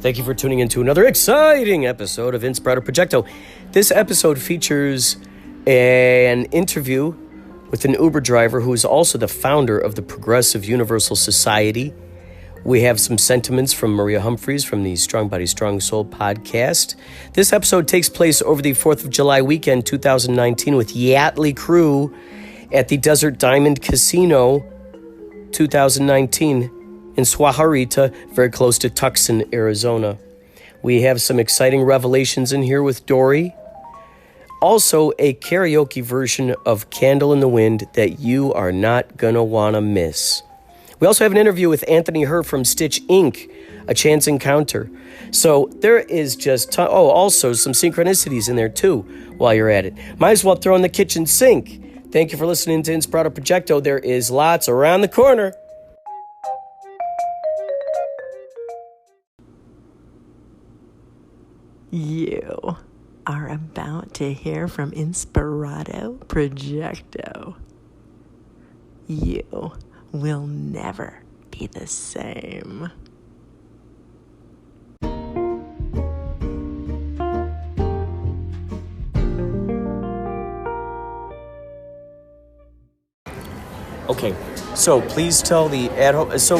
Thank you for tuning in to another exciting episode of Inspirado Projecto. This episode features an interview with an Uber driver who is also the founder of the Progressive Universal Society. We have some sentiments from Maria Humphreys from the Strong Body, Strong Soul podcast. This episode takes place over the 4th of July weekend, 2019, with Yächtley Crëw at the Desert Diamond Casino, 2019. In Suaharita, very close to Tucson, Arizona. We have some exciting revelations in here with Dori. Also, a karaoke version of Candle in the Wind that you are not going to want to miss. We also have an interview with Anthony Herr from Stitch Inc., a chance encounter. So there is just, also some synchronicities in there too while you're at it. Might as well throw in the kitchen sink. Thank you for listening to Inspirado Projecto. There is lots around the corner. You are about to hear from Inspirado Projecto. You will never be the same. Okay, so please tell the ad-home. So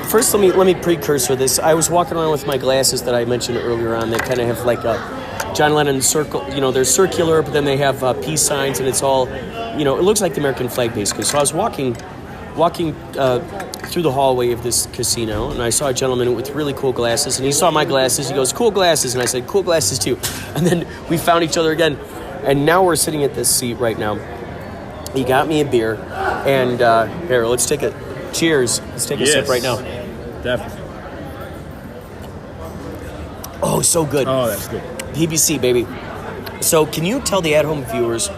first, let me precursor this. I was walking around with my glasses that I mentioned earlier on. They kind of have like a John Lennon circle. You know, they're circular, but then they have peace signs, and it's all, it looks like the American flag basically. So I was walking through the hallway of this casino, and I saw a gentleman with really cool glasses, and he saw my glasses. He goes, "Cool glasses," and I said, "Cool glasses too." And then we found each other again, and now we're sitting at this seat right now. He got me a beer, and here, let's take a cheers. Let's take a sip right now. Definitely. Oh, so good. Oh, that's good. PBC, baby. So can you tell the at-home viewers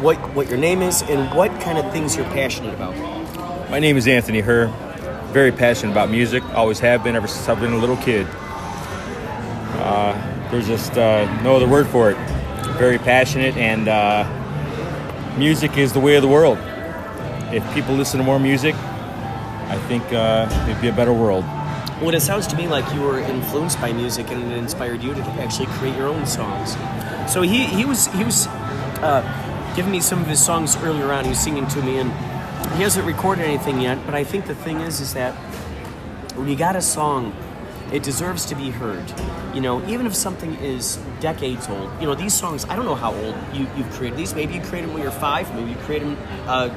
what your name is and what kind of things you're passionate about? My name is Anthony Herr. Very passionate about music. Always have been ever since I've been a little kid. There's just no other word for it. Very passionate, and music is the way of the world. If people listen to more music, I think it'd be a better world. Well, it sounds to me like you were influenced by music and it inspired you to actually create your own songs. So he was giving me some of his songs earlier on. He was singing to me, and he hasn't recorded anything yet. But I think the thing is that when you got a song, it deserves to be heard. Even if something is decades old. These songs, I don't know how old you've created these. Maybe you created them when you were 5. Maybe you created them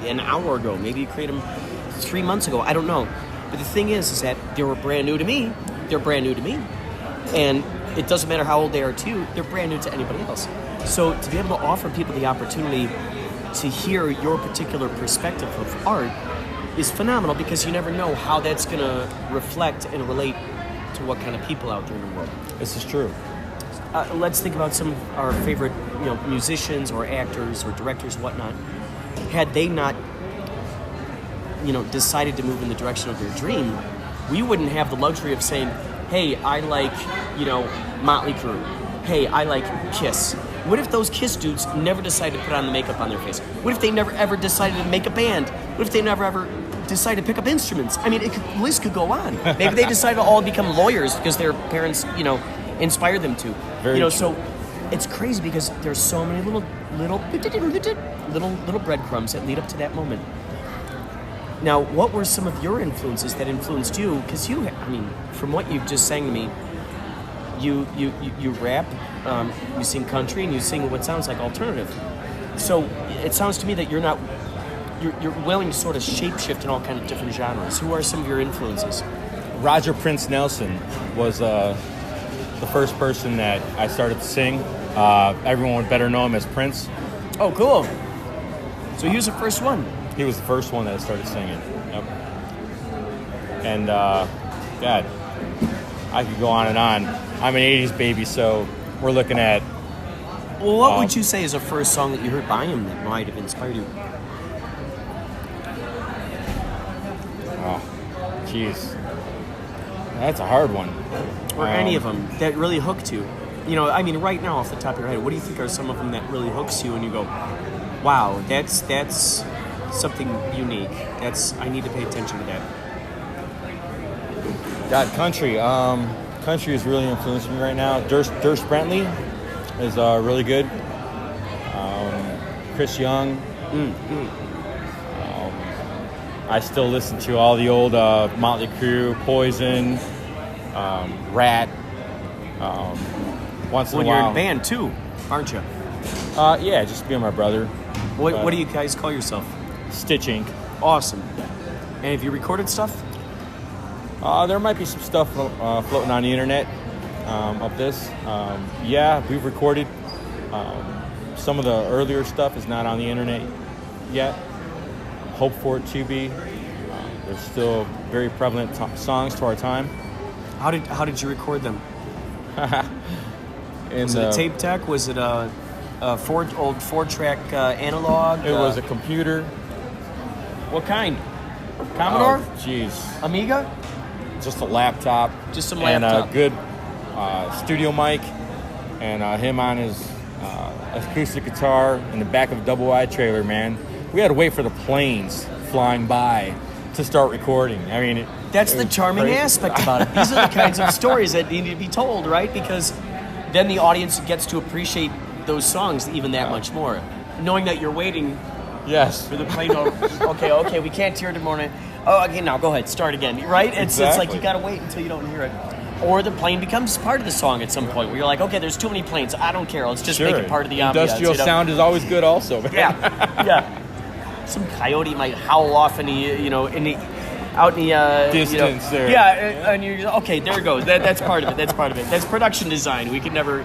an hour ago. Maybe you created them 3 months ago. I don't know. But the thing is that they were brand new to me. They're brand new to me. And it doesn't matter how old they are to you. They're brand new to anybody else. So to be able to offer people the opportunity to hear your particular perspective of art is phenomenal, because you never know how that's going to reflect and relate to what kind of people out there in the world. This is true. Let's think about some of our favorite, musicians or actors or directors, whatnot. Had they not, decided to move in the direction of their dream, we wouldn't have the luxury of saying, "Hey, I like, Motley Crue. Hey, I like Kiss." What if those Kiss dudes never decided to put on the makeup on their face? What if they never ever decided to make a band? What if they never ever decided to pick up instruments? I mean, the list could go on. Maybe they decided to all become lawyers because their parents, inspired them to. Very true. So it's crazy because there's so many little breadcrumbs that lead up to that moment. Now, what were some of your influences that influenced you? Because from what you've just sang to me, you rap, you sing country, and you sing what sounds like alternative. So it sounds to me that you're willing to sort of shapeshift in all kind of different genres. Who are some of your influences? Roger Prince Nelson was the first person that I started to sing. Everyone would better know him as Prince. Oh, cool. So he was the first one. He was the first one that I started singing. Yep. And, God, I could go on and on. I'm an 80s baby, so we're looking at... Well, what would you say is the first song that you heard by him that might have inspired you? Oh, jeez. That's a hard one. Or any of them that really hooked you. Right now off the top of your head, what do you think are some of them that really hooks you and you go, wow, that's something unique. I need to pay attention to that. God, country. Country is really influencing me right now. Durst Bentley is really good. Chris Young. I still listen to all the old Motley Crue, Poison, Rat. Once in a while. You're in band too, aren't you? Yeah, just me and my brother. What do you guys call yourself? Stitch Inc. Awesome. And have you recorded stuff? There might be some stuff floating on the internet of this. Yeah, we've recorded. Some of the earlier stuff is not on the internet yet. Hope for it to be. There's still very prevalent songs to our time. How did you record them? Was Was it a tape deck? Was it a old 4-track analog? It was a computer. What kind? Commodore? Oh, jeez. Amiga? Just a laptop. Just some laptop. And a good studio mic. And him on his acoustic guitar in the back of a double-wide trailer, man. We had to wait for the planes flying by to start recording. I mean, that's the charming crazy aspect about it. These are the kinds of stories that need to be told, right? Because then the audience gets to appreciate those songs even that much more. Knowing that you're waiting yes. for the plane to, okay, we can't hear it tomorrow. Oh, okay, now go ahead, start again, right? It's like you gotta wait until you don't hear it. Or the plane becomes part of the song at some point where you're like, okay, there's too many planes. I don't care. Let's just make it part of the ambiance. Industrial sound is always good also, man. Yeah. Some coyote might howl off out in the distance there. Yeah, and you're okay. There it goes. That's part of it. That's production design. We could never,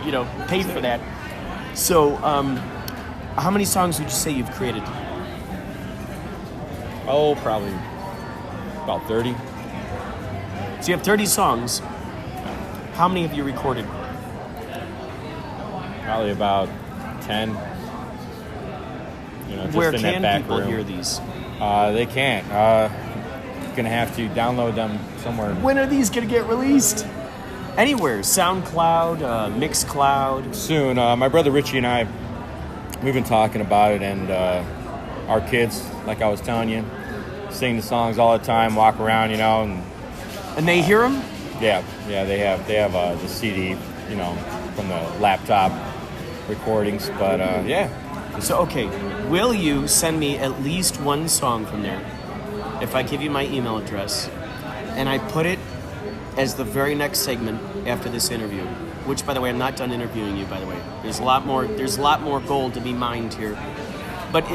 pay for that. So, how many songs would you say you've created? Oh, probably about 30. So you have 30 songs. How many have you recorded? Probably about 10. Just Where in can that back people room. hear these? They can't. You're gonna have to download them somewhere. When are these gonna get released? Anywhere. SoundCloud, Mixcloud. Soon. My brother Richie and I, we've been talking about it, and our kids, like I was telling you, sing the songs all the time, walk around, And they hear them? Yeah, they have the CD, from the laptop recordings, but yeah. So, okay, will you send me at least one song from there if I give you my email address and I put it as the very next segment after this interview? Which, by the way, I'm not done interviewing you, by the way. There's a lot more gold to be mined here. But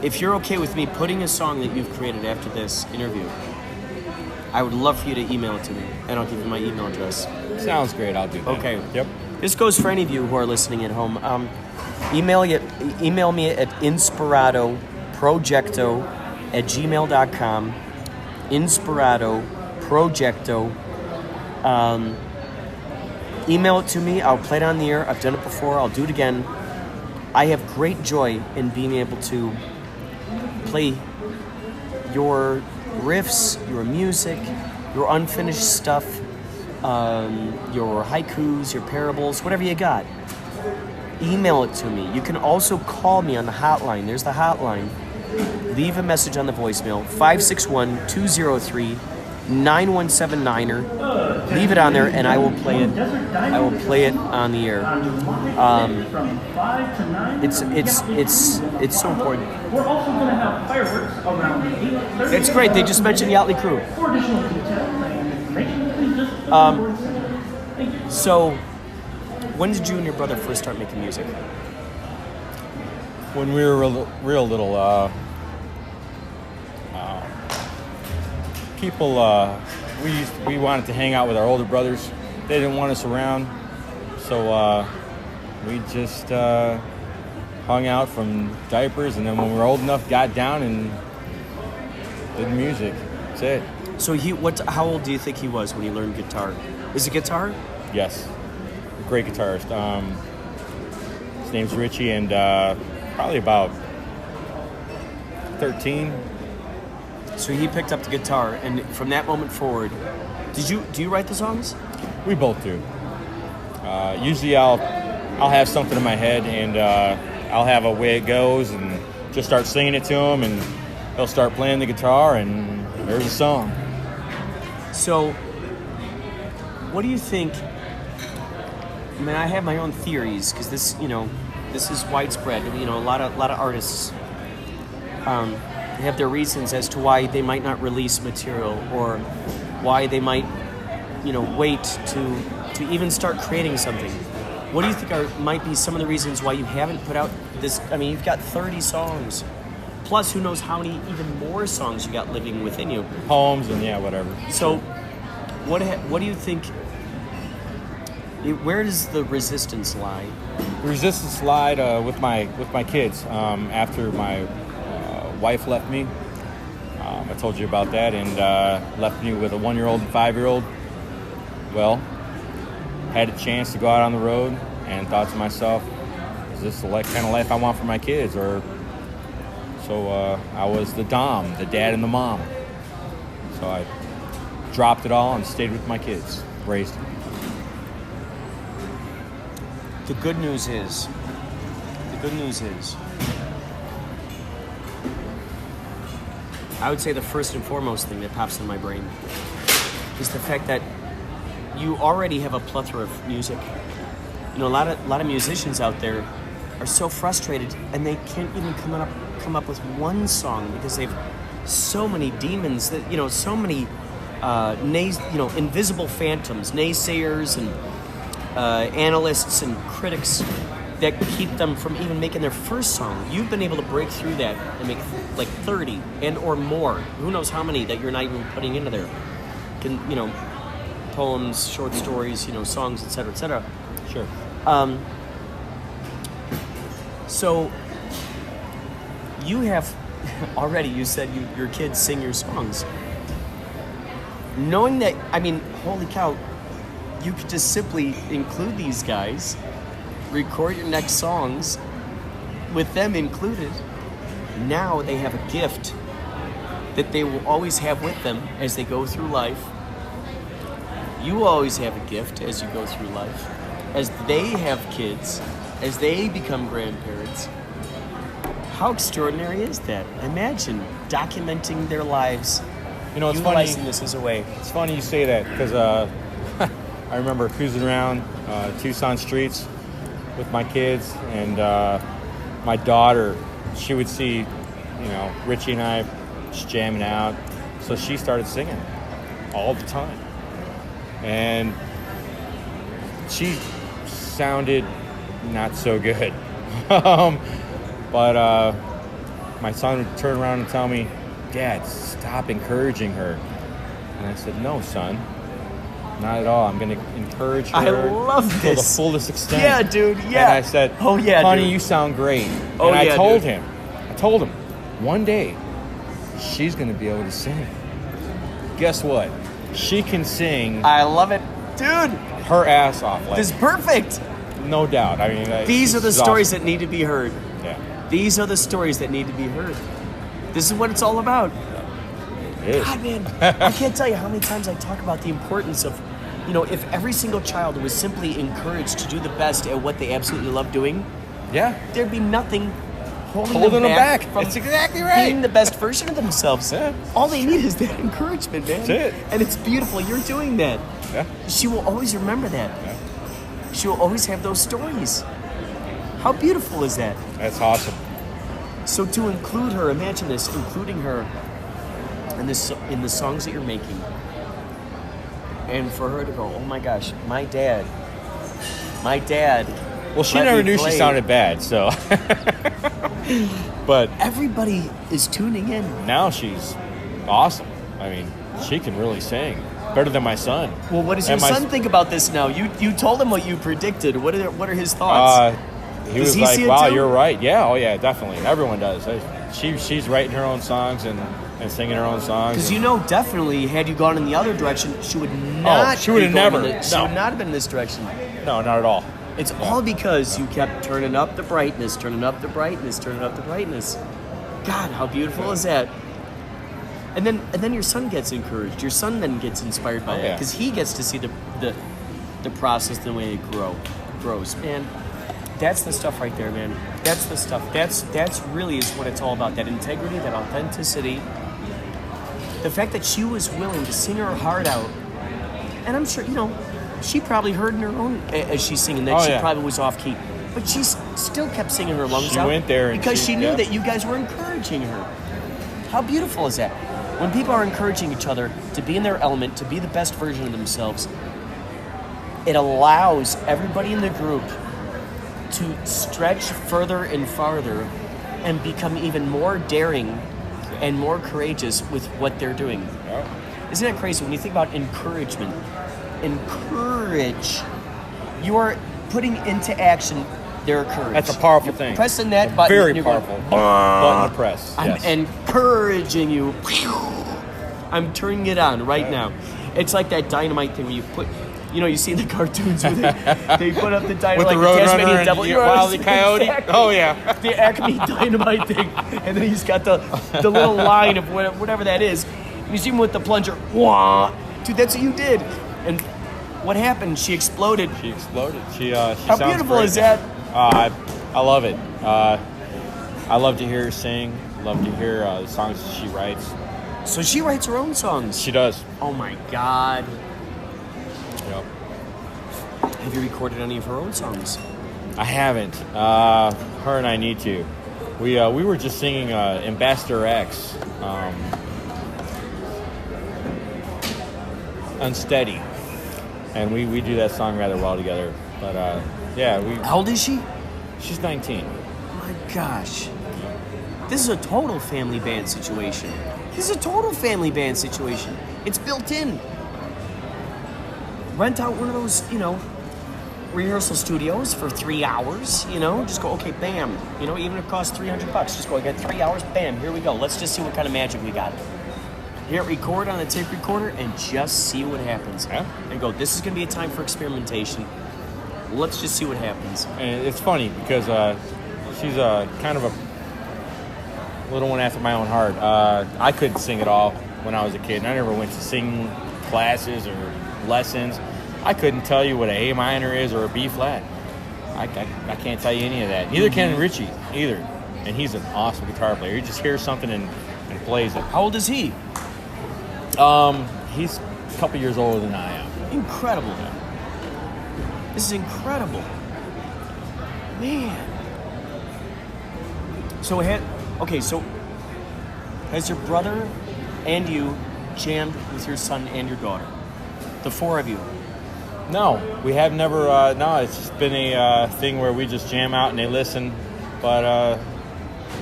if you're okay with me putting a song that you've created after this interview, I would love for you to email it to me, and I'll give you my email address. Sounds great. I'll do that. Okay. Yep. This goes for any of you who are listening at home. Email me at Inspirado Projecto @gmail.com. Inspirado Projecto. Email it to me. I'll play it on the air. I've done it before. I'll do it again. I have great joy in being able to play your riffs, your music, your unfinished stuff, your haikus, your parables, whatever you got. Email it to me. You can also call me on the hotline. There's the hotline. Leave a message on the voicemail, 561-203-9179. Leave it on there, and I will play it. I will play it on the air. It's so important. We're also going to have fireworks around 8:30. It's great. They just mentioned Yächtley Crëw. For additional details and information, please just thank you. So, when did you and your brother first start making music? When we were real little, people, we wanted to hang out with our older brothers. They didn't want us around, so we just hung out from diapers, and then when we were old enough, got down and did music. That's it. So how old do you think he was when he learned guitar? Is it guitar? Yes, great guitarist. His name's Richie, and probably about 13. So he picked up the guitar, and from that moment forward, do you write the songs? We both do. Usually I'll have something in my head, and I'll have a way it goes, and just start singing it to him, and he'll start playing the guitar, and there's a song. So what do you think? I mean, I have my own theories because this is widespread. A lot of artists have their reasons as to why they might not release material or why they might, wait to even start creating something. What do you think might be some of the reasons why you haven't put out this? I mean, you've got 30 songs, plus who knows how many even more songs you got living within you. Poems and whatever. So, what do you think? Where does the resistance lie? The resistance lied with my kids after my wife left me. I told you about that, and left me with a 1-year-old and 5-year-old. Well, had a chance to go out on the road and thought to myself, is this the kind of life I want for my kids? So I was the dom, the dad and the mom. So I dropped it all and stayed with my kids, raised them. The good news is, I would say the first and foremost thing that pops in my brain is the fact that you already have a plethora of music. A lot of musicians out there are so frustrated and they can't even come up with one song because they've so many demons that so many invisible phantoms, naysayers and analysts and critics that keep them from even making their first song. You've been able to break through that and make like 30 and or more. Who knows how many that you're not even putting into there. Poems, short stories, songs, etc., etc. Sure. So you have already, you said your kids sing your songs. Knowing that, I mean, holy cow, you could just simply include these guys, record your next songs with them included. Now they have a gift that they will always have with them as they go through life. You always have a gift as you go through life. As they have kids, as they become grandparents. How extraordinary is that? Imagine documenting their lives, It's utilizing funny. this as a way. It's funny you say that because I remember cruising around Tucson streets with my kids, and my daughter, she would see, Richie and I just jamming out, so she started singing all the time, and she sounded not so good, but my son would turn around and tell me, "Dad, stop encouraging her," and I said, "No, son. Not at all. I'm going to encourage her I love to this. the fullest extent." Yeah, dude, yeah. And I said, "Oh, yeah, honey, dude. you sound great." Oh, and I yeah, told dude. him, one day, she's going to be able to sing. Guess what? She can sing I love it. Dude, her ass off. Like, this is perfect. no doubt. I mean, These are the this is stories awesome. that need to be heard. Yeah, These are the stories that need to be heard. This is what it's all about. it is. God, man, I can't tell you how many times I talk about the importance of, if every single child was simply encouraged to do the best at what they absolutely love doing, Yeah. there'd be nothing holding Holding them back. from That's exactly right. being the best version of themselves. Yeah. All they need is that encouragement, man. That's it. And it's beautiful. You're doing that. Yeah. She will always remember that. Yeah. She will always have those stories. How beautiful is that? That's awesome. So to include her, imagine this, including her in the songs that you're making. And for her to go, oh my gosh, my dad. Well, she let never me knew play. she sounded bad, so. But Everybody is tuning in. now she's awesome. I mean, she can really sing better than my son. Well, what does your And my son think about this now? You told him what you predicted. What are his thoughts? He Does was he like, see it "Wow, too? you're right." Yeah, oh yeah, definitely. Everyone does. She's writing her own songs and singing her own songs. Because and- definitely, had you gone in the other direction, she would not. she would have be going never. in the- She No. would not have been in this direction. No, not at all. It's all because you kept turning up the brightness, turning up the brightness, turning up the brightness. God, how beautiful is that? And then your son gets encouraged. Your son then gets inspired by Oh, that yeah. because he gets to see the process, the way it grows. Man, that's the stuff right there, man. That's the stuff. That's really is what it's all about. That integrity, that authenticity. The fact that she was willing to sing her heart out. And I'm sure, she probably heard in her own as she's singing that she probably was off key, but she still kept singing her lungs out. She went there because she knew that you guys were encouraging her. How beautiful is that? When people are encouraging each other to be in their element, to be the best version of themselves, it allows everybody in the group to stretch further and farther and become even more daring and more courageous with what they're doing. Yep. Isn't that crazy? When you think about encouragement, encourage, you are putting into action their courage. That's a powerful thing. Pressing that button. Very powerful button to press. I'm yes. encouraging you. I'm turning it on right now. It's like that dynamite thing where you put, you see the cartoons with it. They put up the dynamite with the like Roadrunner and Devil. Wile E. Coyote. Exactly. Oh yeah, the Acme dynamite thing, and then he's got the little line of whatever that is. And you see him with the plunger. Wah, dude, that's what you did. And what happened? She exploded. She exploded. She How beautiful great. Is that? I love it. I love to hear her sing. Love to hear the songs that she writes. So she writes her own songs. She does. Oh my God. Yep. Have you recorded any of her own songs? I haven't. Her and I need to. We were just singing Ambassador X, Unsteady, and we do that song rather well together. But How old is she? She's 19. Oh my gosh. This is a total family band situation. It's built in. Rent out one of those, rehearsal studios for 3 hours, just go, okay, bam. Even if it costs $300, just go, I got 3 hours, bam, here we go. Let's just see what kind of magic we got. Hit record on the tape recorder and just see what happens. Yeah. And go, this is going to be a time for experimentation. Let's just see what happens. And it's funny because she's kind of a little one after my own heart. I couldn't sing at all when I was a kid, and I never went to singing classes or lessons. I couldn't tell you what a A minor is or a B flat. I can't tell you any of that. Neither can Richie either, and he's an awesome guitar player. He just hears something and plays it. How old is he? He's a couple years older than I am. Incredible. This is incredible. Man. So has your brother and you jammed with your son and your daughter? The four of you? No, we have never. No, it's just been a thing where we just jam out and they listen. But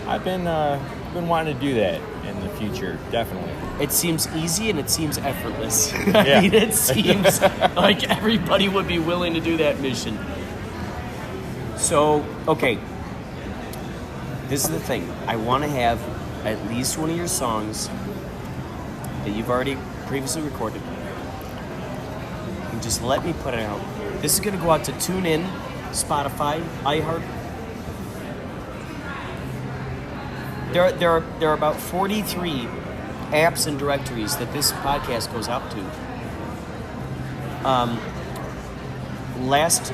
I've been wanting to do that in the future, definitely. It seems easy and it seems effortless. Yeah. I mean, it seems like everybody would be willing to do that mission. So, okay. This is the thing. I want to have at least one of your songs that you've already previously recorded. And just let me put it out. This is going to go out to TuneIn, Spotify, iHeart. There are about 43 apps and directories that this podcast goes out to. Last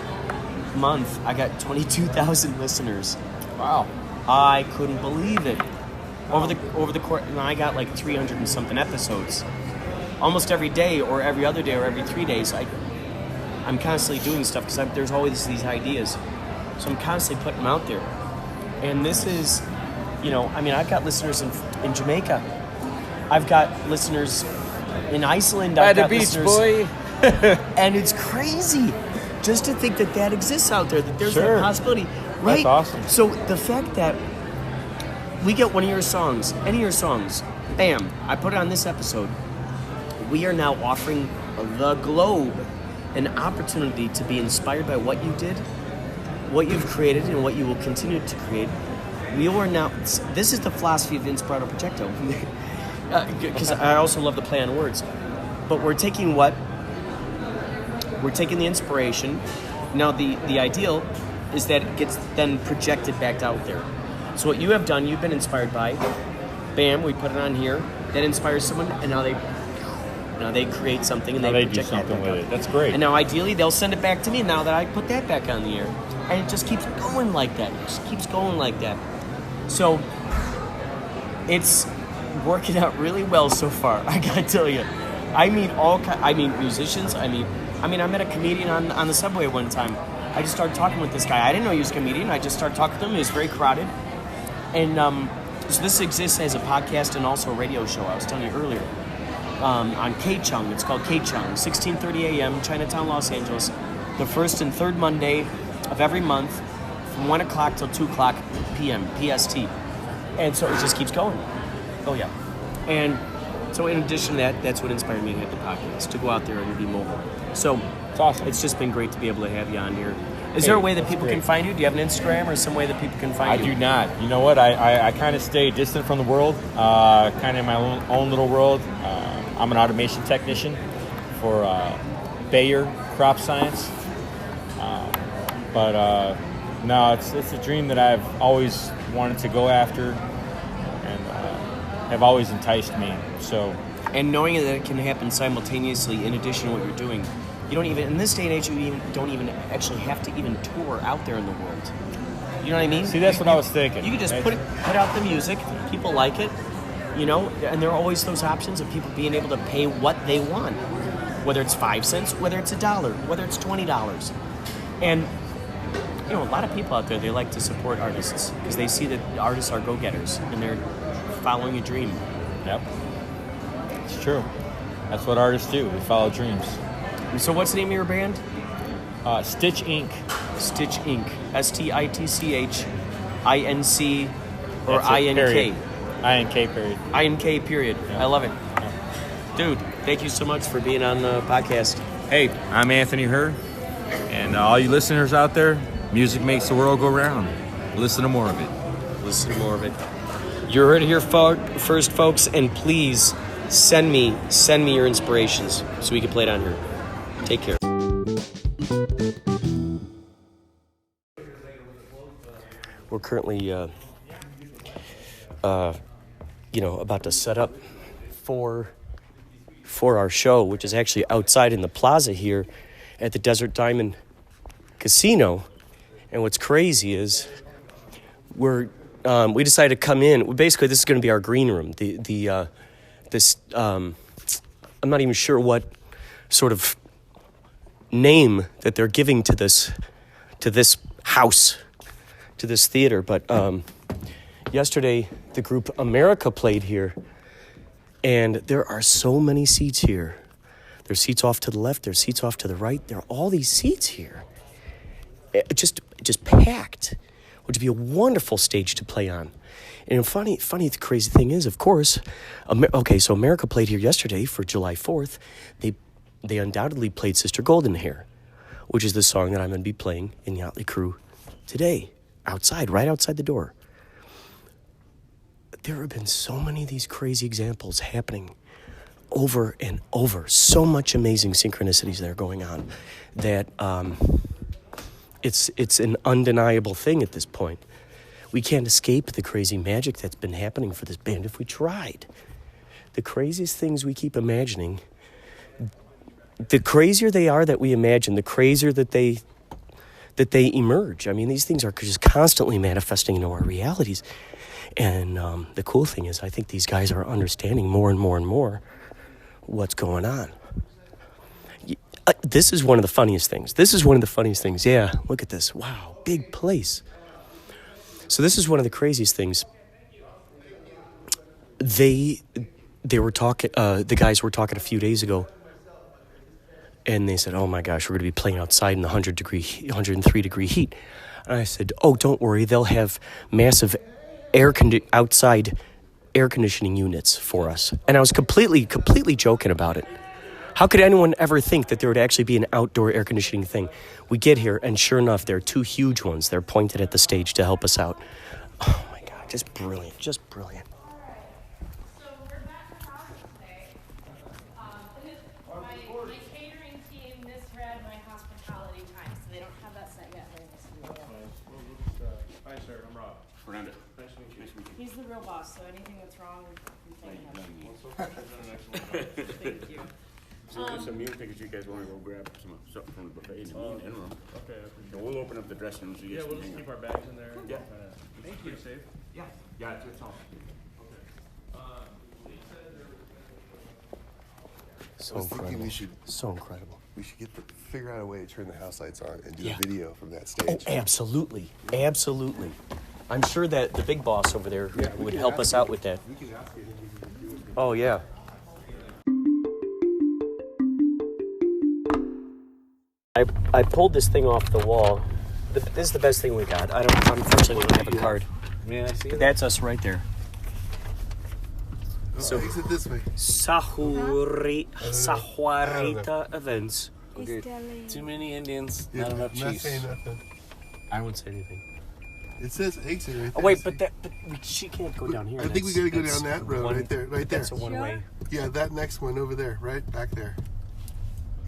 month, I got 22,000 listeners. Wow. I couldn't believe it. Over the course, and I got like 300 and something episodes. Almost every day, or every other day, or every 3 days, I'm constantly doing stuff because there's always these ideas. So I'm constantly putting them out there. And this is, I've got listeners in Jamaica. I've got listeners in Iceland. By I've the got beach, listeners, boy. and it's crazy just to think that exists out there, that there's Sure. that possibility. Right? That's awesome. So the fact that we get one of your songs, any of your songs, bam, I put it on this episode. We are now offering the globe an opportunity to be inspired by what you did, what you've created, and what you will continue to create. We are now, this is the philosophy of Inspirado Projecto. Because I also love the play on words. But we're taking the inspiration. Now the ideal is that it gets then projected back out there. So what you have done, you've been inspired by, bam, we put it on here, that inspires someone, and now they create something and Now they they do project that something back with out. it. That's great. And now ideally they'll send it back to me now that I put that back on the air. And it just keeps going like that. It just keeps going like that. So it's working out really well so far, I gotta tell you. I mean musicians, I mean I mean, I met a comedian on the subway one time. I just started talking with this guy. I didn't know he was a comedian. I just started talking to him. He was very crowded. And so this exists as a podcast and also a radio show, I was telling you earlier, on K-Chung. It's called K-Chung, 16:30 a.m., Chinatown, Los Angeles, the first and third Monday of every month from 1 o'clock till 2 o'clock p.m., PST. And so it just keeps going. Oh, yeah. And so in addition to that, that's what inspired me to have the podcast, to go out there and be mobile. So It's awesome. it's just been great to be able to have you on here. Is there a way that that's people great. can find you? Do you have an Instagram or some way that people can find you? I do not. You know what? I kind of stay distant from the world, kind of in my own little world. I'm an automation technician for Bayer Crop Science. But no, it's a dream that I've always wanted to go after and have always enticed me. So, And knowing that it can happen simultaneously in addition to what you're doing, you don't even, in this day and age, don't even actually have to even tour out there in the world. You know what I mean? see, that's what I was thinking. You can just put out the music, people like it, you know, and there are always those options of people being able to pay what they want, whether it's 5 cents, whether it's $1, whether it's $20. And, you know, a lot of people out there, they like to support artists because they see that artists are go-getters and they're following a dream. Yep. It's true. That's what artists do. We follow dreams. So what's the name of your band? Stitch Inc. Stitch Inc. STITCH INC or That's it, INK? period. INK period. INK period. Yeah. I love it. Dude, thank you so much for being on the podcast. Hey, I'm Anthony Herr, and all you listeners out there, music makes the world go round. Listen to more of it. Listen to more of it. You heard it here first, folks, and please send me your inspirations so we can play it on here. Take care. We're currently, about to set up for our show, which is actually outside in the plaza here at the Desert Diamond Casino. And what's crazy is we decided to come in. Basically, this is going to be our green room. I'm not even sure what sort of name that they're giving to this house, to this theater. But yesterday, the group America played here, and there are so many seats here. There's seats off to the left. There's seats off to the right. There are all these seats here, just packed, which would be a wonderful stage to play on. And funny, the crazy thing is, of course, so America played here yesterday for July 4th. They undoubtedly played Sister Golden Hair, which is the song that I'm going to be playing in Yächtley Crëw today, right outside the door. There have been so many of these crazy examples happening over and over. So much amazing synchronicities that are going on that it's an undeniable thing at this point. We can't escape the crazy magic that's been happening for this band if we tried. The craziest things we keep imagining, the crazier they are that we imagine, the crazier that they emerge. I mean, these things are just constantly manifesting into our realities. And the cool thing is, I think these guys are understanding more and more and more what's going on. This is one of the funniest things. Yeah, look at this. Wow, big place. So this is one of the craziest things. They were talking. The guys were talking a few days ago, and they said, "Oh my gosh, we're going to be playing outside in the 103-degree heat." And I said, "Oh, don't worry. They'll have massive outside air conditioning units for us." And I was completely joking about it. How could anyone ever think that there would actually be an outdoor air conditioning thing? We get here, and sure enough, there are two huge ones. They're pointed at the stage to help us out. Oh, my God, just brilliant. So we're back to today. My catering team misread my hospitality time, so they don't have that set yet. Hi, sir. I'm Rob. Fernando. Nice to meet you. He's the real boss, so anything that's wrong, you blame him. Well, so far, she's done an excellent job. Thank you. So there's some music if you guys want to go grab something from the buffet in the room. Okay, I appreciate So we'll open up the dressing room so you it. guys Yeah, we'll can just hang keep out. our bags in there. and Yeah. kinda keep it safe. Yeah, it's all. So I was thinking incredible. So incredible. we should figure out a way to turn the house lights on and do Yeah. a video from that Oh, stage. absolutely. Absolutely. I'm sure that the big boss over there would help us out with that. We could ask him if he can do it. Oh, yeah. I pulled this thing off the wall. This is the best thing we got. Unfortunately, we don't have a card. May I see But it? that's us right there. So exit this way. Sahuarita events. Okay. Too many Indians, not enough Not chiefs. saying nothing. I won't say anything. It says exit right there. Oh, wait, but she can't go down here. I think we gotta go That's down that road one- right there. Right there. That's a one-way. Yeah, that next one over there, right back there.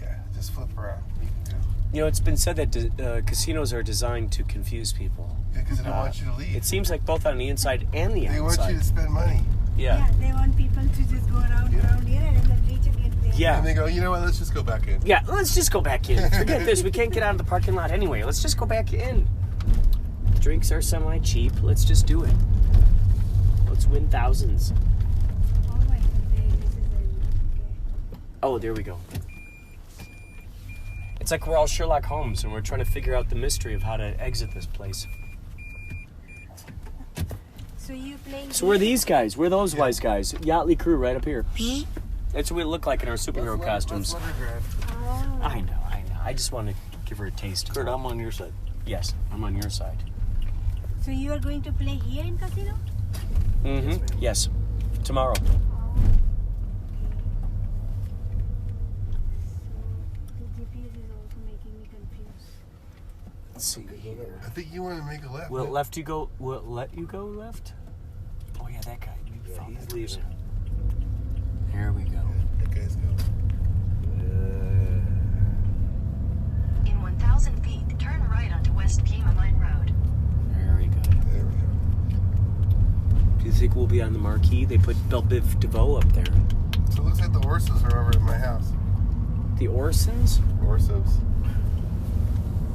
Yeah, just flip around. You can go. You know, it's been said that casinos are designed to confuse people. Yeah, because they don't want you to leave. It seems like both on the inside and the They outside. want you to spend money. Yeah. They want people to just go around here and then reach again there. Yeah. And they go, you know what, let's just go back in. Yeah, let's just go back in. Forget this. We can't get out of the parking lot anyway. Let's just go back in. Drinks are semi-cheap. Let's just do it. Let's win thousands. Oh my God, this is okay. Oh, there we go. It's like we're all Sherlock Holmes and we're trying to figure out the mystery of how to exit this place. So you playing? So we're these guys. We're those wise guys. Yächtley Crëw right up here. That's what we look like in our superhero costumes. Let's let her grab. Oh. I know. I just want to give her a taste. Kurt, I'm on your side. Yes, I'm on your side. So you are going to play here in casino? Mm-hmm. Yes. Tomorrow. Oh. Okay. So the GPS is also making me confused. Let's see here. I think you want to make a left. Will it let you go left? Oh yeah, that guy. He's leaving. There we go. That guy's going. In 1,000 feet, turn right onto West Pima Line Road. Very good. There we go. Do you think we'll be on the marquee? They put Belbiv DeVoe up there. So it looks like the Orsos are over at my house. The Orsons? Orsos.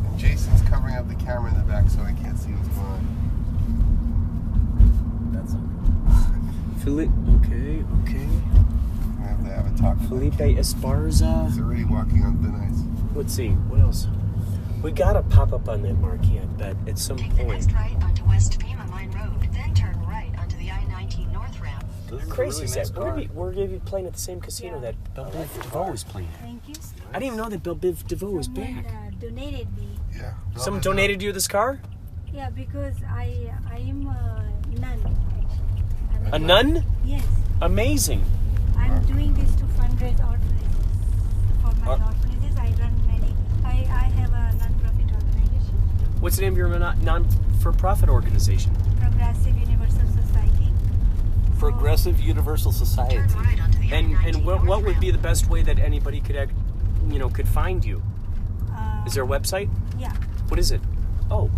And Jason's covering up the camera in the back so I can't see what's going on. That's Felipe. Okay. I have to have a talk with Felipe him. Esparza. He's already walking on thin ice. Let's see. What else? We gotta pop up on that marquee, I bet, at some Take the point. next right onto West Pima Line Road, then turn right onto the I-19 North ramp. This How is a crazy really is nice that? car. We're gonna be playing at the same casino that Belbiv DeVoe is playing at. Thank you. I didn't even know that Belbiv DeVoe is Someone back. donated me. Yeah. Someone donated you this car? Yeah, because I am a nun actually. A nun? Yes. Amazing. I'm doing this to fundraise orphanages. For my orphanages, I run many. I have a non-profit organization, What's the name of your non-for-profit organization? Progressive Universal Society. Progressive Universal Society. Turn right onto the I-19 And what North would be ramp. the best way that anybody could, could find you? Is there a website? Yeah. What is it? Oh,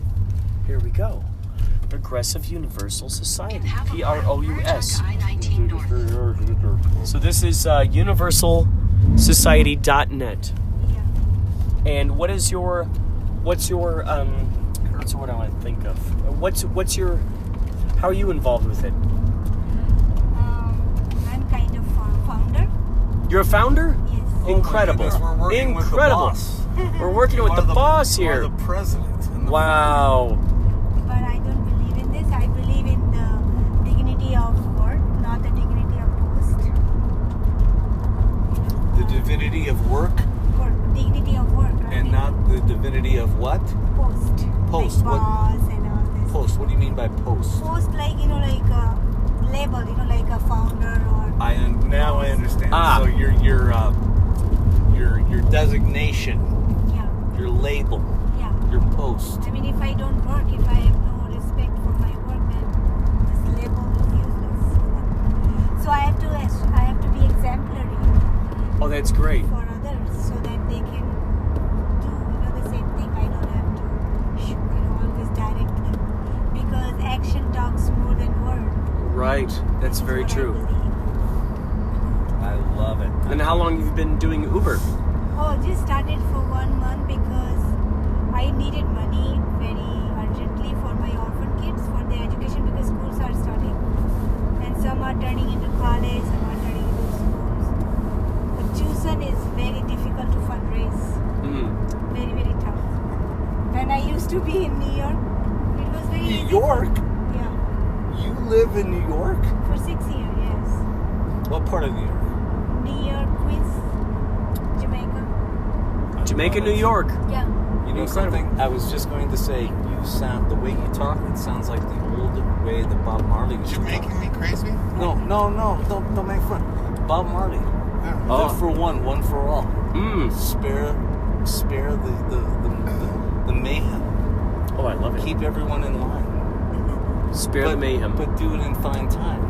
here we go. Progressive Universal Society. In half a mile, merge PROUS. onto I-19 North. So this is universalsociety.net. Yeah. And what's your what's the word I want to think of? What's your how are you involved with it? I'm kind of founder. You're a founder? Yes. Incredible. We're working with the Incredible. boss. We're working with the boss Or here. the president. and the Wow. But I don't believe in this. I believe in the dignity of work, not the dignity of post. The divinity of work Work, dignity of work. I and mean, not the divinity of what? post. Post, Like what- boss and all this. Post. What do you mean by post? Post like like a label, like a founder or. Now I understand. Ah. So your designation, Yeah, your label, yeah. your post. I mean, if I don't work, if I have no respect for my work, then this label is useless. So I have to be exemplary Oh, that's great. for others, so that they can do the same thing. I don't have to always direct them, because action talks more than words. Right. That's very what I true. believe. I love it. And how long have you been doing Uber? Oh, just started for 1 month because I needed money very urgently for my orphan kids for their education, because schools are starting and some are turning into college, some are turning into schools. But tuition to be in New York. It was very easy. New York? Yeah. You live in New York? For 6 years, yes. What part of New York? New York, Queens, Jamaica. Jamaica, New York. Yeah. You know something? I was just going to say, the way you talk, it sounds like the old way that Bob Marley used to talk. You're making me crazy? No, don't make fun. Bob Marley. Yeah. Live for one for all. Spare the mayhem. Oh, I love it. Keep everyone in line. Spare the mayhem. But do it in fine time.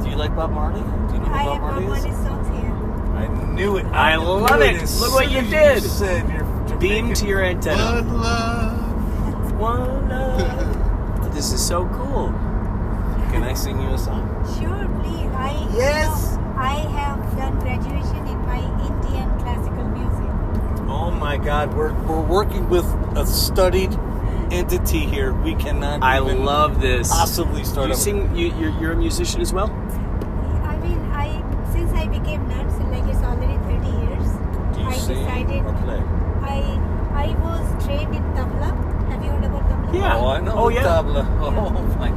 Do you like Bob Marley? Do you know who I Bob have Marley Bob is? Marley songs here. I knew it. I love knew it. as Look what soon you as did. said you're Beam to your antenna. One love. One love. This is so cool. Can I sing you a song? Sure, please. Yes. I have done graduation in my Indian classical music. Oh my God, we're working with a studied entity here. We cannot. I even love this. Possibly start. You over. sing. You're a musician as well. I mean, since I became nurse, like it's already 30 years. Do you I sing decided or play? I was trained in tabla. Have you heard about tabla? Yeah. Oh, I know. Oh, the yeah. tabla. Oh my.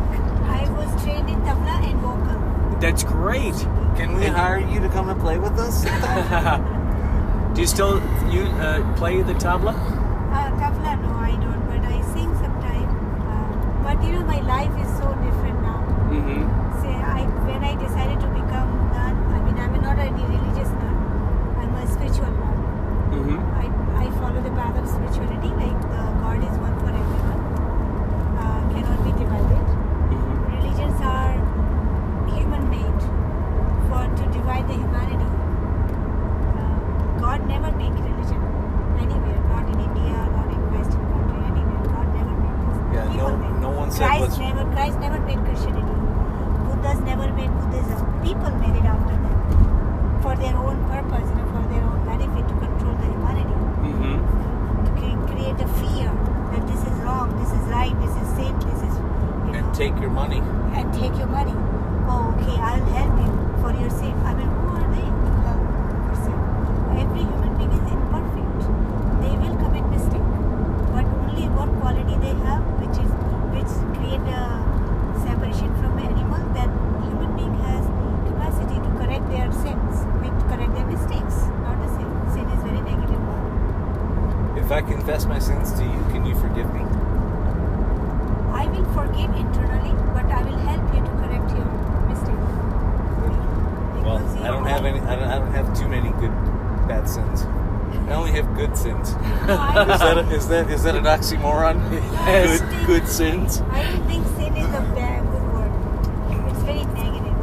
I was trained in tabla and vocal. That's great. Can we hire you to come and play with us? Do you still play the tabla? Tabla, no, I don't, but I sing sometimes. But my life is so different now. Mm-hmm. When I decided to become nun, I'm not a religious nun. I'm a spiritual nun. Mm-hmm. I follow the path of spirituality, like the God is one for everyone. Cannot be divided. Mm-hmm. Religions are human-made to divide the humanity. God never made religion anywhere, not in India, not in Western country, anywhere. God never made this. Yeah, People made. no one said Christ never made Christianity. Buddhas never made Buddhism. People made it after them for their own purpose, for their own benefit, to control the humanity. Mm-hmm. To create a fear that this is wrong, this is right, this is sin, this is And take your money. and take your money. Oh, okay, I'll help you for your sin. I mean, who are they to help for sin? Every human being is imperfect. They will commit mistake, but only one quality they have, which create a separation from the animal. That human being has capacity to correct their sins, to correct their mistakes, not a sin. Sin is very negative word. If I confess my sins to you, can you forgive me? I will forgive internally, but I will help you to correct your mistake. Well, Because I don't have any. I don't have too many bad sins. I only have good sins. Is that an oxymoron? Yes. Good sins. I don't think sin is a bad good word. It's very negative.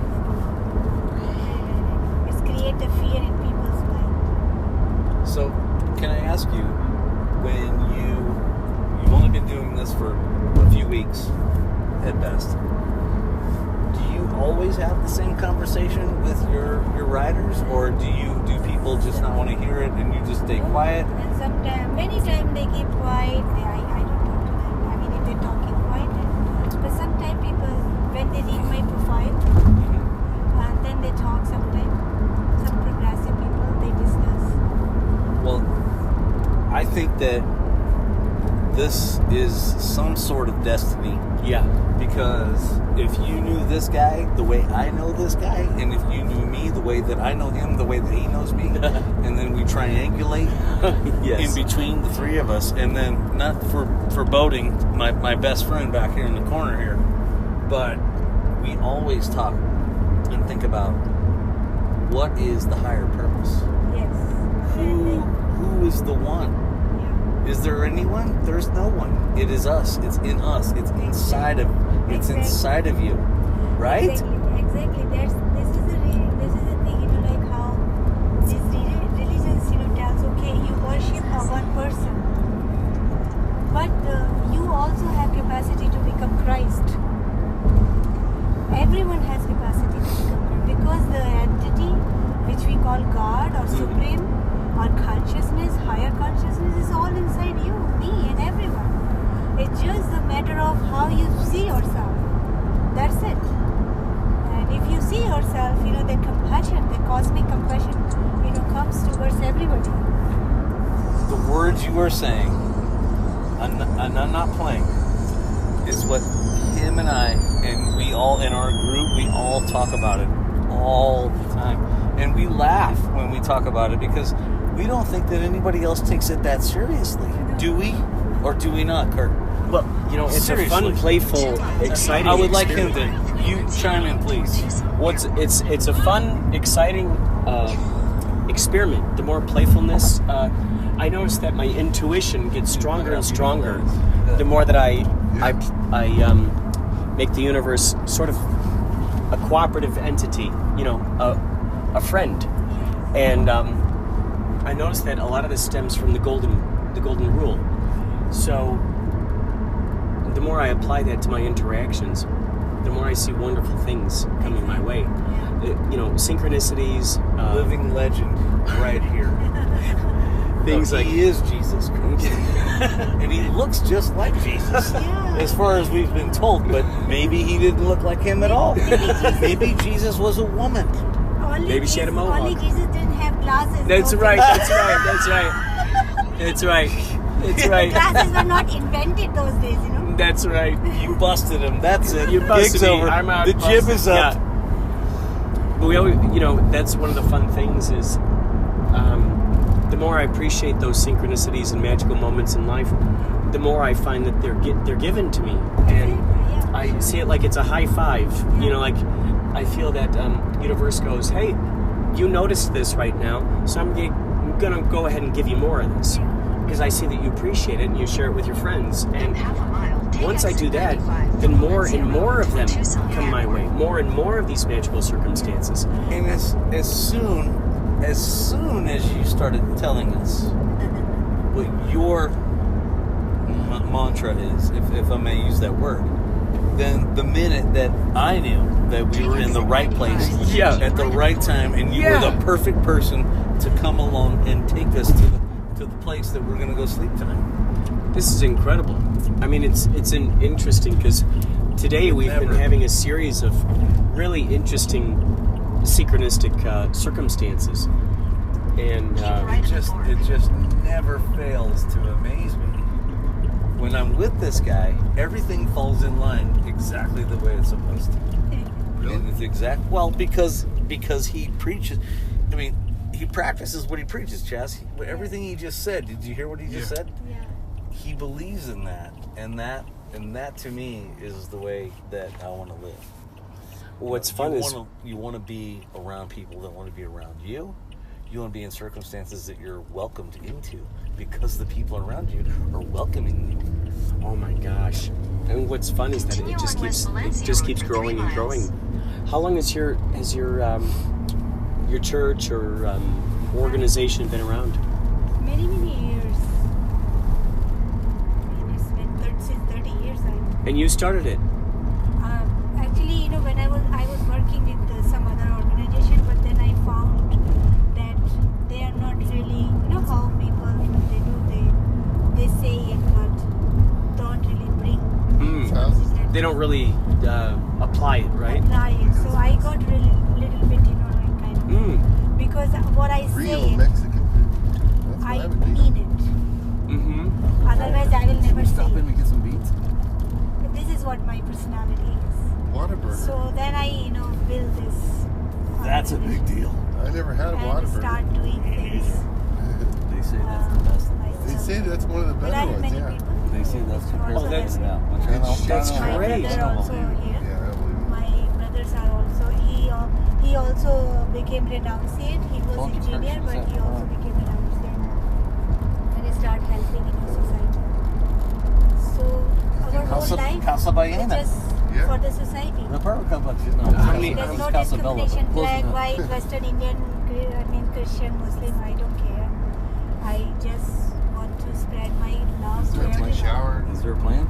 It's create a fear in people's mind. So, can I ask you, when you've only been doing this for a few weeks at best, do you always have the same conversation with your riders, or do people just not want to hear it and you just stay quiet? And sometimes, many times they keep quiet. I don't talk to them. I mean, if they're talking quiet, but sometimes people, when they read my profile, and then they talk sometimes. Some progressive people, they discuss. Well, I think that this is some sort of destiny. Yeah. Because if you knew this guy the way I know this guy, and if you knew me the way that I know him, the way that he knows me, and then we triangulate Yes. in between the three of us, and then not foreboding my best friend back here in the corner here, but we always talk and think about what is the higher purpose? Yes. Who is the one? Yeah. Is there anyone? There's no one. It is us. It's in us. It's inside of. It's inside of you, right? Exactly. This is the thing. Like how these religions, tells okay, you worship one person, but you also have capacity to become Christ. Everyone has capacity to become Christ because the entity which we call God or Supreme or consciousness, higher consciousness, is all inside you, me, and everyone. It's just a matter of how you see yourself. That's it. And if you see yourself, the compassion, the cosmic compassion, comes towards everybody. The words you are saying I'm not playing. It's what him and I, and we all in our group, we all talk about it all the time. And we laugh when we talk about it because we don't think that anybody else takes it that seriously. Do we? Or do we not, Kurt? Well, you know, it's Seriously. a fun, playful, exciting I would like him experiment. to. You chime in, please. It's a fun, exciting experiment. The more playfulness, I notice that my intuition gets stronger and stronger. The more that I make the universe sort of a cooperative entity, you know, a friend. And I notice that a lot of this stems from the golden rule. So the more I apply that to my interactions, the more I see wonderful things coming my way. You know, synchronicities. Living legend right here. Things like he is Jesus Christ. And he looks just like Jesus. As far as we've been told, but maybe he didn't look like him at all. Maybe Jesus was a woman. Maybe she had a mohawk. Only Jesus didn't have glasses. That's though. right. That's right. That's right. That's right. That's right. Glasses were not invented those days, you know. That's right. You busted him. That's it. You busted Gig's me. over. I'm out. The jib is up. Yeah. But we always, you know, that's one of the fun things is the more I appreciate those synchronicities and magical moments in life, the more I find that they're given to me, and I see it like it's a high five. You know, like I feel that universe goes, hey, you noticed this right now, so I'm gonna go ahead and give you more of this because I see that you appreciate it and you share it with your friends. And once I do that, then more and more of them come my way. More and more of these magical circumstances. And as soon as you started telling us what your mantra is, if I may use that word, then the minute that I knew that we were in the right place at the right time, and you were the perfect person to come along and take us to the place that we're going to go sleep tonight. This is incredible. I mean, it's interesting because today we've been having a series of really interesting synchronistic circumstances, and it just never fails to amaze me. When I'm with this guy, everything falls in line exactly the way it's supposed to. Really? And it's because he preaches. I mean, he practices what he preaches, Chas. Everything he just said. Did you hear what he just said? Yeah. He believes in that, and that to me is the way that I want to live. Well, what's fun is you want to be around people that want to be around you. You want to be in circumstances that you're welcomed into because the people around you are welcoming you. Oh my gosh! And what's fun is that it just keeps growing and growing. How long has your church or organization been around? Many years. It's been since 30 years. And you started it. Actually, you know, when I was working with some other organization, but then I found that they are not really, you know, how people they say it, but don't really bring. They don't really apply it, right? Apply it. So I got really little bit, you know, like kind of because what I say, Mexican food. That's what I mean it. Mm-hmm. Otherwise, I will never say. Stop in and get some beats. This is what my personality is. Whataburger. So then I, you know, build this. That's a big deal. I never had a and Whataburger. start doing things. They say that's the best. They say that's one of the But I better have ones, many yeah. people. They say that's compared Oh, to that's- now. That's My great. brother also here. Yeah, I believe it. My brothers are also. He also became renunciate. He was engineer, but he also became renunciate and he started helping in our society. So our whole life Casa is Ballena. just Yeah. for the society. The perfect company. There's no discrimination, black, white, Western Indian, Christian, Muslim. I don't care. I just want to spread my love to That's my everyone. shower. Is there a plan?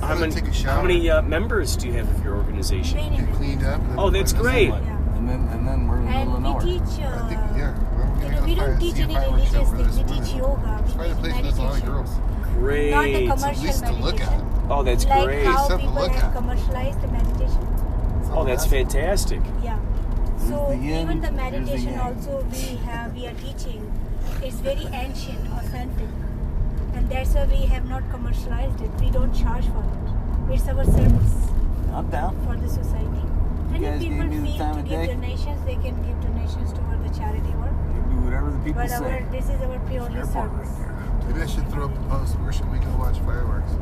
How many members do you have of your organization? Many, many. Cleaned up. And Oh, that's great. Yeah. And then we're in the middle of And nowhere. we teach. I think, yeah. You know, we don't teach any religious things. We teach yoga. It's We right a teach place with a lot of meditation. girls. Great. Not the At commercial least to look at. meditation. Oh, that's Like great. how Something to people look have at. commercialized the meditation. Oh, that's fantastic. Yeah. So the yin, even the there's the meditation yang. also we are teaching. It's very ancient, authentic, And that's why we have not commercialized it. We don't charge for it. It's our service I'm down. for the society. And guys if people gave me the feel time to of give day. donations, they can give donations toward the charity work. You can do whatever the people But say. this is our purely Airport service. right there. Maybe I should throw up a post. Where should we go watch fireworks?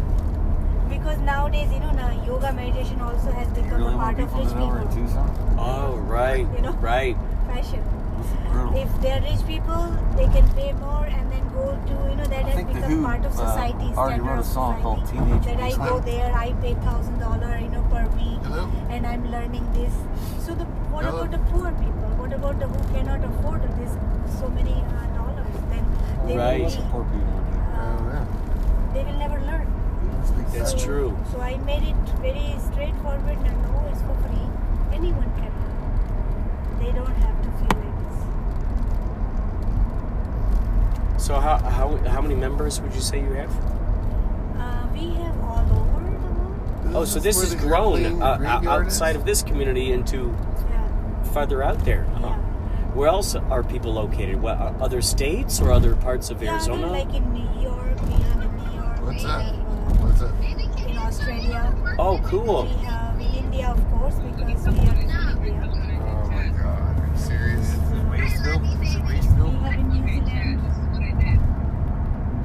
Because nowadays, now yoga meditation also has become Really a want part of people rich to know we're in people. Tucson? Oh, right, right. Fashion. That's incredible. If they're rich people, they can pay more and then go to, that I has think the become Who part of society. already standard wrote a of song called society. Teenage That I go Wasteland. there, I pay $1,000, per week, Hello? and I'm learning this. So what Hello? about the poor people? What about the who cannot afford this so many dollars? Then they Right. will Lots of poor people in here. Yeah. they will never learn. That's So- true. So I made it very straightforward and no, it's for free. Anyone can learn. They don't have to feel like this. So how many members would you say you have? We have all over the world. Oh, so this where has the grown gambling graveyard outside is? of this community into Yeah. farther out there. Huh? Yeah. Where else are people located? What, other states or other parts of Yeah, Arizona? like in New York, we have in New York. What's we that? have, What's that? in Australia. Oh, cool. We have in India, of course, because we are from India. Oh my God. Are you serious? Is it Wasteville? Is it We Wasteville? have in New Zealand.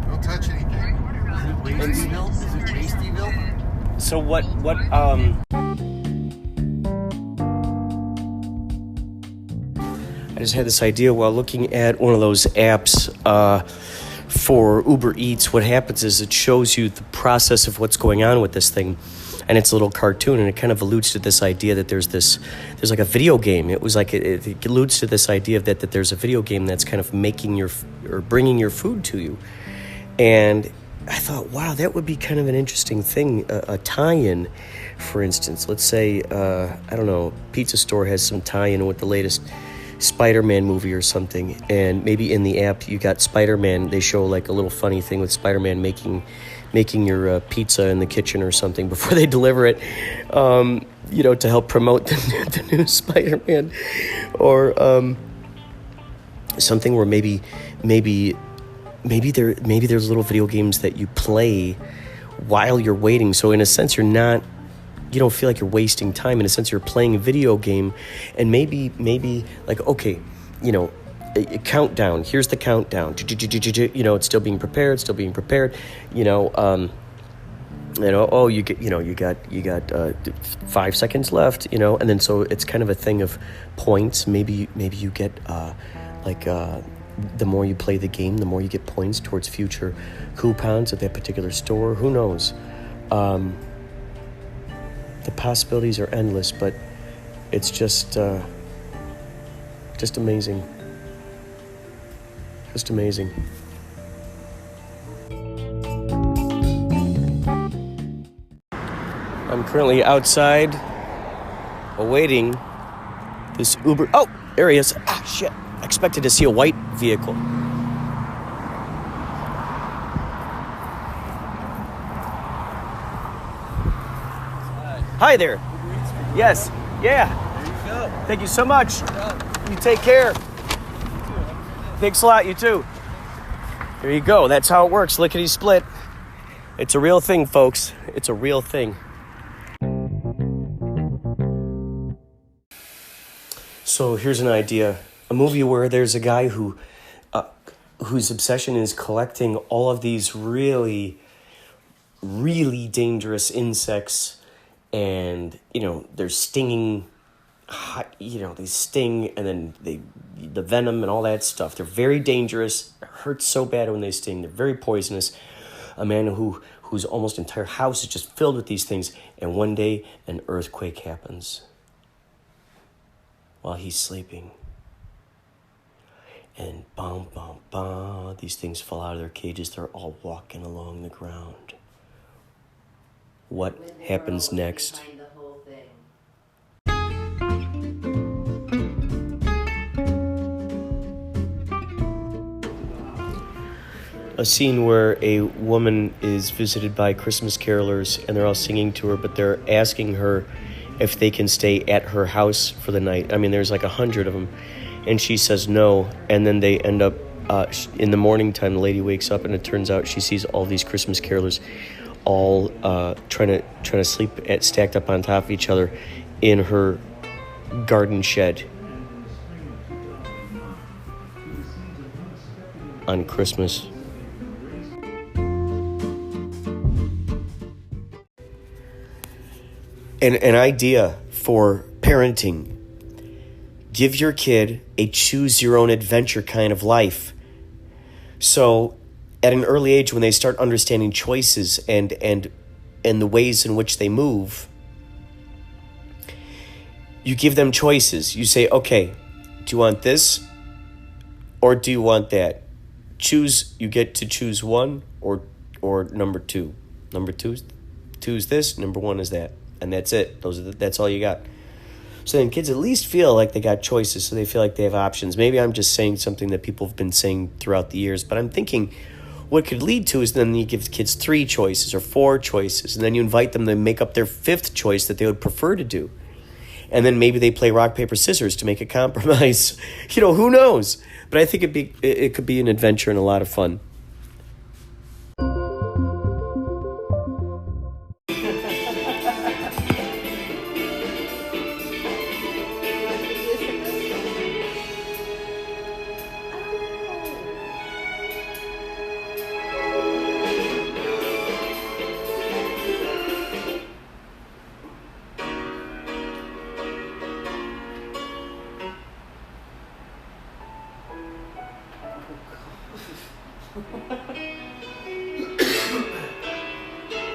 Don't touch anything. Is it Wasteville? Is it Wasteville? So what I just had this idea while looking at one of those apps for Uber Eats. What happens is it shows you the process of what's going on with this thing, and it's a little cartoon, and it kind of alludes to this idea that there's like a video game. It was like it alludes to this idea that there's a video game that's kind of making or bringing your food to you. And I thought, wow, that would be kind of an interesting thing, a tie-in. For instance, let's say, I don't know, pizza store has some tie-in with the latest Spider-Man movie or something, and maybe in the app you got Spider-Man. They show like a little funny thing with Spider-Man making your pizza in the kitchen or something before they deliver it, to help promote the new Spider-Man, or something where maybe there's little video games that you play while you're waiting. So in a sense, you don't feel like you're wasting time. In a sense, you're playing a video game, and maybe like, okay, a countdown. Here's the countdown. It's still being prepared. Oh, you got 5 seconds left. And then so it's kind of a thing of points. Maybe you get the more you play the game, the more you get points towards future coupons at that particular store. Who knows? The possibilities are endless, but it's just amazing. Just amazing. I'm currently outside awaiting this Uber. Oh, there he is. Ah, shit. I expected to see a white vehicle. Hi there. Yes. Yeah. There you go. Thank you so much. You take care. Thanks a lot. You too. There you go. That's how it works. Lickety split. It's a real thing, folks. It's a real thing. So here's an idea. A movie where there's a guy whose obsession is collecting all of these really, really dangerous insects. And, they're stinging, they sting, and then the venom and all that stuff. They're very dangerous. It hurts so bad when they sting. They're very poisonous. A man whose almost entire house is just filled with these things. And one day, an earthquake happens while he's sleeping. And bam, bam, bam, these things fall out of their cages. They're all walking along the ground. What happens next? A scene where a woman is visited by Christmas carolers, and they're all singing to her, but they're asking her if they can stay at her house for the night. I mean, there's like 100 of them, and she says no, and then they end up in the morning time, the lady wakes up and it turns out she sees all these Christmas carolers all trying to sleep stacked up on top of each other in her garden shed on Christmas. An idea for parenting: give your kid a choose your own adventure kind of life. So at an early age, when they start understanding choices and the ways in which they move, you give them choices. You say, okay, do you want this or do you want that? Choose. You get to choose one or number two. Number two is this, number one is that. And that's it. That's all you got. So then kids at least feel like they got choices, so they feel like they have options. Maybe I'm just saying something that people have been saying throughout the years, but I'm thinking what could lead to is then you give kids 3 choices or 4 choices, and then you invite them to make up their 5th choice that they would prefer to do. And then maybe they play rock, paper, scissors to make a compromise. Who knows? But I think it could be an adventure and a lot of fun.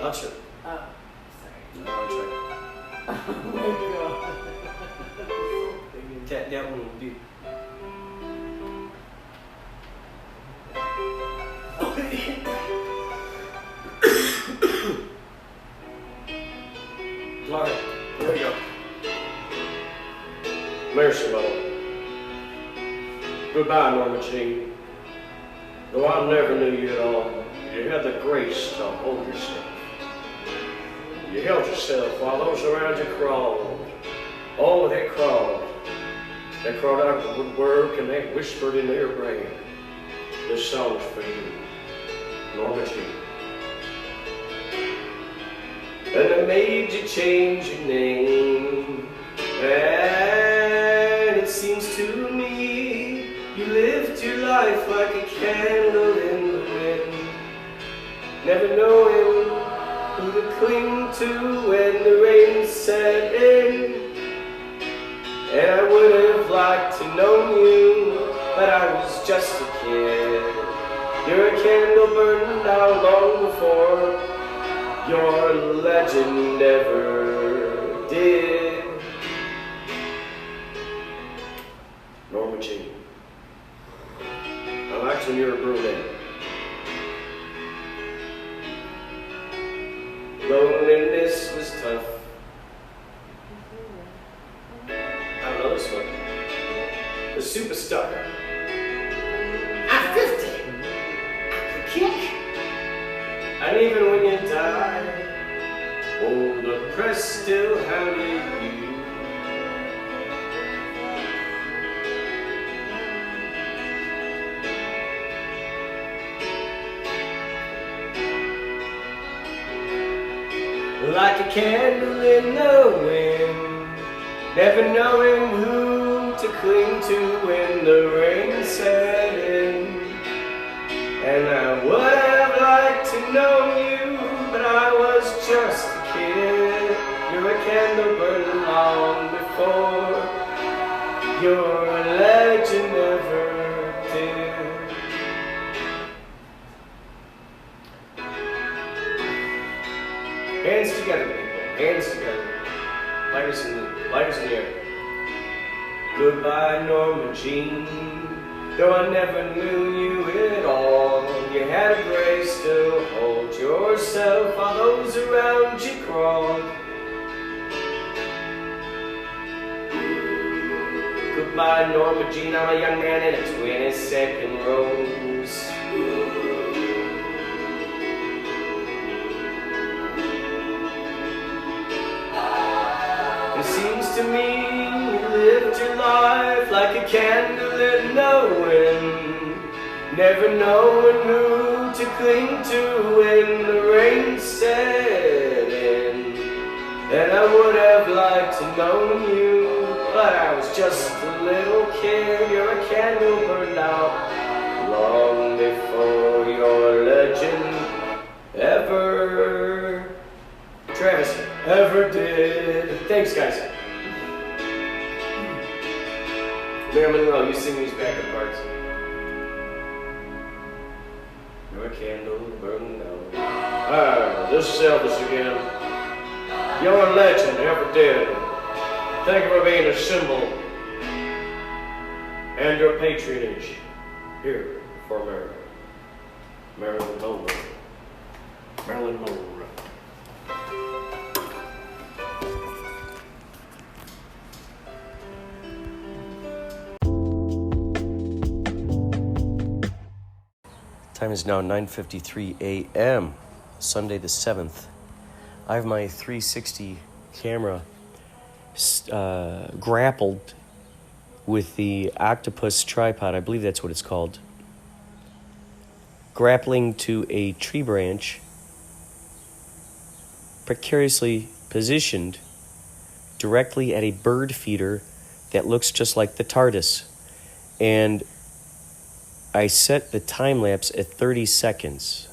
I'll try. Oh, sorry. No, I'll try. Oh my god. That one will do. Alright, here we go. Mercy, Lord. Goodbye, Norma Jean. Though I never knew you at all, you had the grace to hold yourself. You held yourself while those around you crawled. Oh, they crawled. They crawled out of the woodwork and they whispered into your brain. This song's for you, Norma Jean. And they made you change your name. And it seems to me you lived your life like a candle in the wind, never knowing who to cling to when the rain set in. And I would have liked to know you, but I was just a kid. You're a candle burned out long before your legend ever did. Norma Jean. I liked when you were a brunette. Loneliness was tough. I don't know this one. The superstar. I'm 50. I could kick. And even when you die, oh, the press still hounded you. Like a candle in the wind, never knowing who to cling to when the rain set in. And I would have liked to know you, but I was just a kid. You're a candle burning long before your legend ever did. Hands together, people. Hands together. Lighters in the air. Goodbye, Norma Jean. Though I never knew you at all, you had a grace to hold yourself while those around you crawled. Goodbye, Norma Jean. I'm a young man in a 22nd rose. It seems to me you lived your life like a candle in the wind, Never knowing who to cling to when the rain set in. And I would have liked to know you, but I was just a little kid. You're a candle burned out long before your legend ever, Travis, ever did. Thanks, guys. Marilyn Monroe, you sing these backup parts. You're a candle burning out. Ah, this is Elvis again. You're a legend, ever did. Thank you for being a symbol and your patronage here for America. Marilyn Monroe. Marilyn Monroe. Time is now 9:53 a.m. Sunday the 7th. I have my 360 camera grappled with the octopus tripod. I believe that's what it's called. Grappling to a tree branch, precariously positioned directly at a bird feeder that looks just like the Tardis. And I set the time lapse at 30 seconds.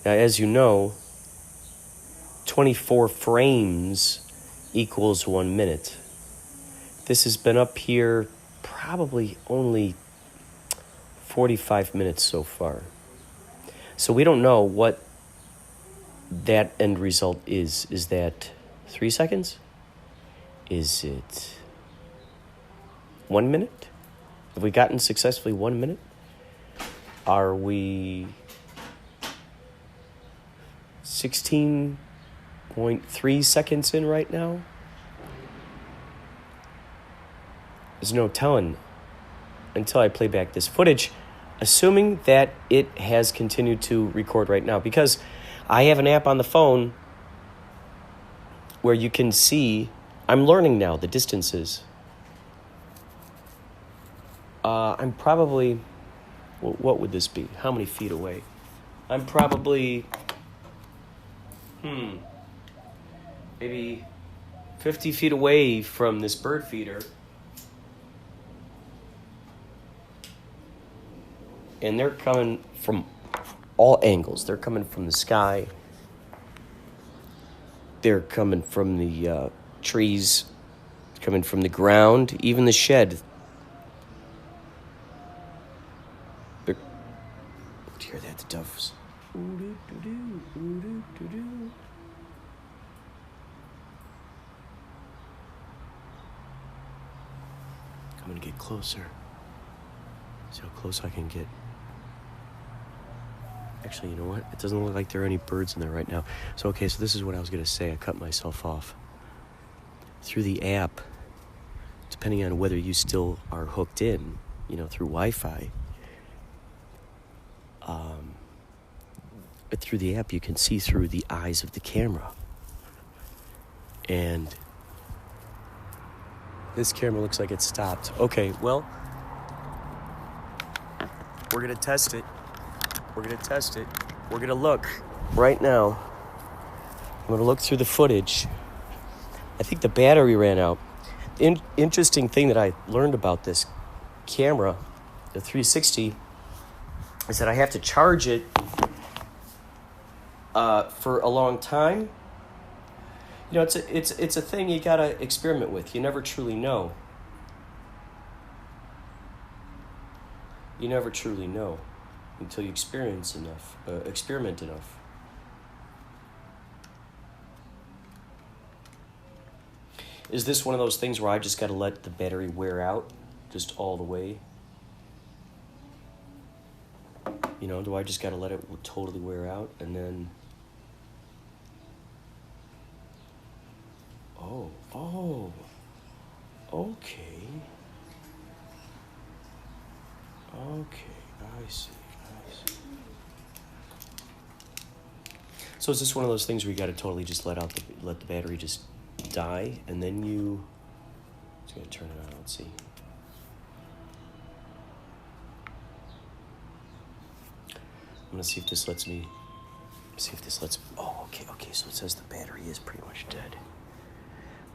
Now, as you know, 24 frames equals 1 minute. This has been up here probably only 45 minutes so far. So we don't know what that end result is. Is that 3 seconds? Is it 1 minute? Have we gotten successfully 1 minute? Are we 16.3 seconds in right now? There's no telling until I play back this footage, assuming that it has continued to record right now, because I have an app on the phone where you can see, I'm learning now the distances. I'm probably, what would this be? How many feet away? I'm probably, maybe 50 feet away from this bird feeder. And they're coming from all angles. They're coming from the sky. They're coming from the trees, coming from the ground, even the shed. Do you hear that? The doves. I'm gonna get closer. See how close I can get. Actually, you know what? It doesn't look like there are any birds in there right now. So, okay, so this is what I was going to say. I cut myself off. Through the app, depending on whether you still are hooked in, through Wi-Fi, but through the app, you can see through the eyes of the camera. And this camera looks like it stopped. Okay, well, we're going to test it. We're going to test it. We're going to look right now. I'm going to look through the footage. I think the battery ran out. Interesting thing that I learned about this camera, the 360, is that I have to charge it for a long time. It's a thing you got to experiment with. You never truly know. You never truly know until you experiment enough. Is this one of those things where I just got to let the battery wear out just all the way? Do I just got to let it totally wear out and then... Oh, okay. Okay, I see. So is this one of those things where you got to totally just let the battery just die, and then you... It's going to turn it on. Let's see. I'm gonna see if this lets me. See if this lets. Oh, okay. So it says the battery is pretty much dead.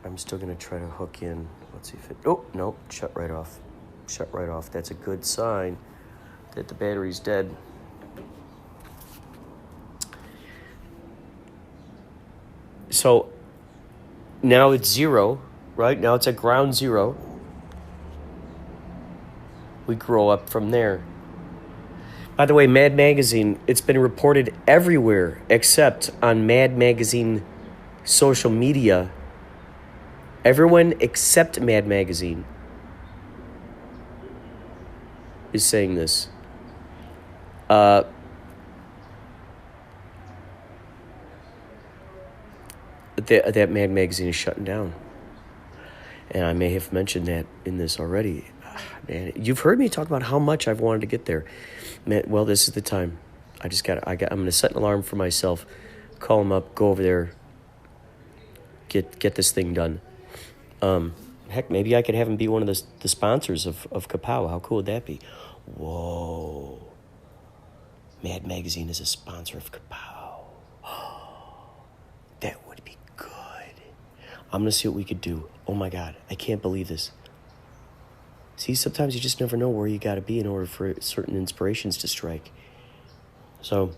I'm still gonna try to hook in. Let's see if it. Oh no! Shut right off. Shut right off. That's a good sign that the battery's dead. So now it's 0, right? Now it's at ground 0. We grow up from there. By the way, Mad Magazine, it's been reported everywhere except on Mad Magazine social media. Everyone except Mad Magazine is saying this. That Mad Magazine is shutting down. And I may have mentioned that in this already. Man, you've heard me talk about how much I've wanted to get there. Man, well, this is the time. I'm going to set an alarm for myself, call them up, go over there, get this thing done. Heck, maybe I could have him be one of the sponsors of Kapow. How cool would that be? Whoa. Mad Magazine is a sponsor of Kapow. That would be good. I'm going to see what we could do. Oh my God, I can't believe this. See, sometimes you just never know where you got to be in order for certain inspirations to strike. So,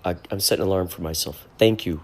I'm setting an alarm for myself. Thank you